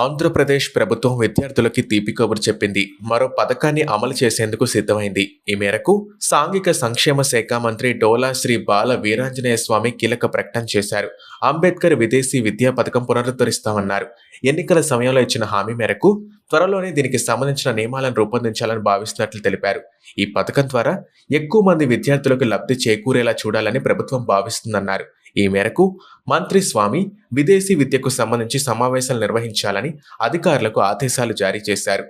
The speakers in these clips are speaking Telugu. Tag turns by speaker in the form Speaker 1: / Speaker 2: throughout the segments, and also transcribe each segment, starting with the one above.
Speaker 1: ఆంధ్రప్రదేశ్ ప్రభుత్వం విద్యార్థులకి తీపి కబురు చెప్పింది. మరో పథకాన్ని అమలు చేసేందుకు సిద్ధమైంది. ఈ మేరకు సాంఘిక సంక్షేమ శాఖ మంత్రి డోలా శ్రీ బాల వీరాంజనేయ స్వామి కీలక ప్రకటన చేశారు. అంబేద్కర్ విదేశీ విద్యా పథకం పునరుద్ధరిస్తామన్నారు. ఎన్నికల సమయంలో ఇచ్చిన హామీ మేరకు త్వరలోనే దీనికి సంబంధించిన నియమాలను రూపొందించాలని భావిస్తున్నట్లు తెలిపారు. ఈ పథకం ద్వారా ఎక్కువ మంది విద్యార్థులకు లబ్ధి చేకూరేలా చూడాలని ప్రభుత్వం భావిస్తుందన్నారు. ఈ మేరకు మంత్రి స్వామి విదేశీ విద్యకు సంబంధించి సమావేశాలు నిర్వహించాలని అధికారులకు ఆదేశాలు జారీ చేశారు.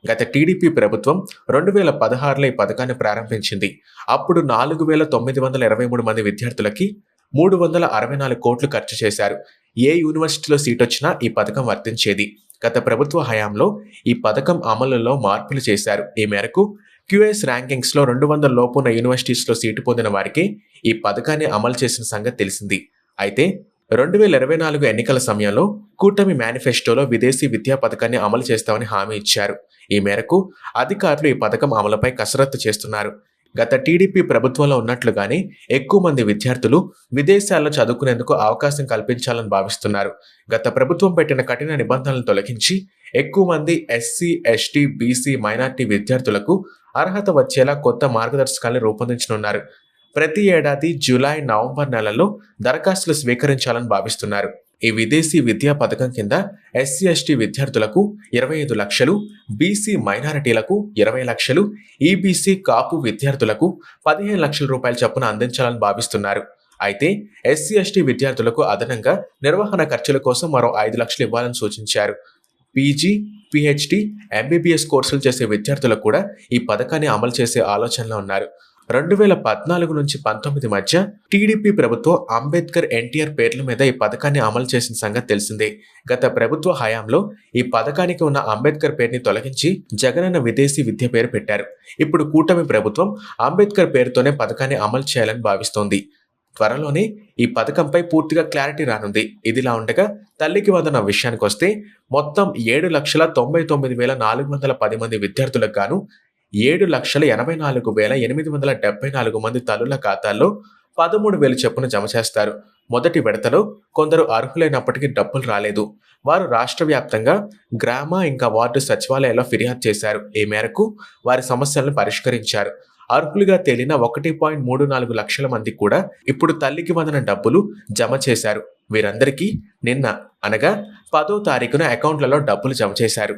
Speaker 1: గత టీడీపీ ప్రభుత్వం 2016లో ఈ పథకాన్ని ప్రారంభించింది. అప్పుడు 4,923 మంది విద్యార్థులకి 364 కోట్లు ఖర్చు చేశారు. ఏ యూనివర్సిటీలో సీట్ వచ్చినా ఈ పథకం వర్తించేది. గత ప్రభుత్వ హయాంలో ఈ పథకం అమలులో మార్పులు చేశారు. ఈ మేరకు క్యూఎస్ ర్యాంకింగ్స్లో 200 లోపు ఉన్న యూనివర్సిటీస్లో సీటు పొందిన వారికి ఈ పథకాన్ని అమలు చేసిన సంగతి తెలిసింది. అయితే 2024 ఎన్నికల సమయంలో కూటమి మేనిఫెస్టోలో విదేశీ విద్యా పథకాన్ని అమలు చేస్తామని హామీ ఇచ్చారు. ఈ మేరకు అధికారులు ఈ పథకం అమలుపై కసరత్తు చేస్తున్నారు. గత టీడీపీ ప్రభుత్వంలో ఉన్నట్లుగానే ఎక్కువ మంది విద్యార్థులు విదేశాల్లో చదువుకునేందుకు అవకాశం కల్పించాలని భావిస్తున్నారు. గత ప్రభుత్వం పెట్టిన కఠిన నిబంధనలను తొలగించి ఎక్కువ మంది ఎస్సీ, ఎస్టీ, బీసీ, మైనార్టీ విద్యార్థులకు అర్హత వచ్చేలా కొత్త మార్గదర్శకాలను రూపొందించనున్నారు. ప్రతి ఏడాది జూలై, నవంబర్ నెలల్లో దరఖాస్తులు స్వీకరించాలని భావిస్తున్నారు. ఈ విదేశీ విద్యా పథకం కింద ఎస్సీ, ఎస్టీ విద్యార్థులకు 25 లక్షలు, బీసీ మైనారిటీలకు 20 లక్షలు, ఈబీసీ, కాపు విద్యార్థులకు 15 లక్షల రూపాయల చొప్పున అందించాలని భావిస్తున్నారు. అయితే ఎస్సీ, ఎస్టీ విద్యార్థులకు అదనంగా నిర్వహణ ఖర్చుల కోసం మరో 5 లక్షలు ఇవ్వాలని సూచించారు. పీజీ, పిహెచ్డి, ఎంబీబీఎస్ కోర్సులు చేసే విద్యార్థులకు కూడా ఈ పథకాన్ని అమలు చేసే ఆలోచనలో ఉన్నారు. 2014 నుంచి 19 మధ్య టీడీపీ ప్రభుత్వం అంబేద్కర్, ఎన్టీఆర్ పేర్ల మీద ఈ పథకాన్ని అమలు చేసిన సంగతి తెలిసిందే. గత ప్రభుత్వ హయాంలో ఈ పథకానికి ఉన్న అంబేద్కర్ పేరుని తొలగించి జగనన్న విదేశీ విద్య పేరు పెట్టారు. ఇప్పుడు కూటమి ప్రభుత్వం అంబేద్కర్ పేరుతోనే పథకాన్ని అమలు చేయాలని భావిస్తోంది. త్వరలోనే ఈ పథకంపై పూర్తిగా క్లారిటీ రానుంది. ఇదిలా ఉండగా తల్లికి వందనం విషయానికి వస్తే మొత్తం 7,99,410 మంది విద్యార్థులకు గాను 7,84,874 మంది తల్లుల ఖాతాల్లో 13,000 చొప్పున జమ చేస్తారు. మొదటి విడతలో కొందరు అర్హులైనప్పటికీ డబ్బులు రాలేదు. వారు రాష్ట్ర వ్యాప్తంగా గ్రామ, ఇంకా వార్డు సచివాలయాల్లో ఫిర్యాదు చేశారు. ఈ మేరకు వారి సమస్యలను పరిష్కరించారు. అర్హులుగా తేలిన 1.34 లక్షల మంది కూడా ఇప్పుడు తల్లికి వందనం డబ్బులు జమ చేశారు. వీరందరికీ నిన్న అనగా 10వ తారీఖున అకౌంట్లలో డబ్బులు జమ చేశారు.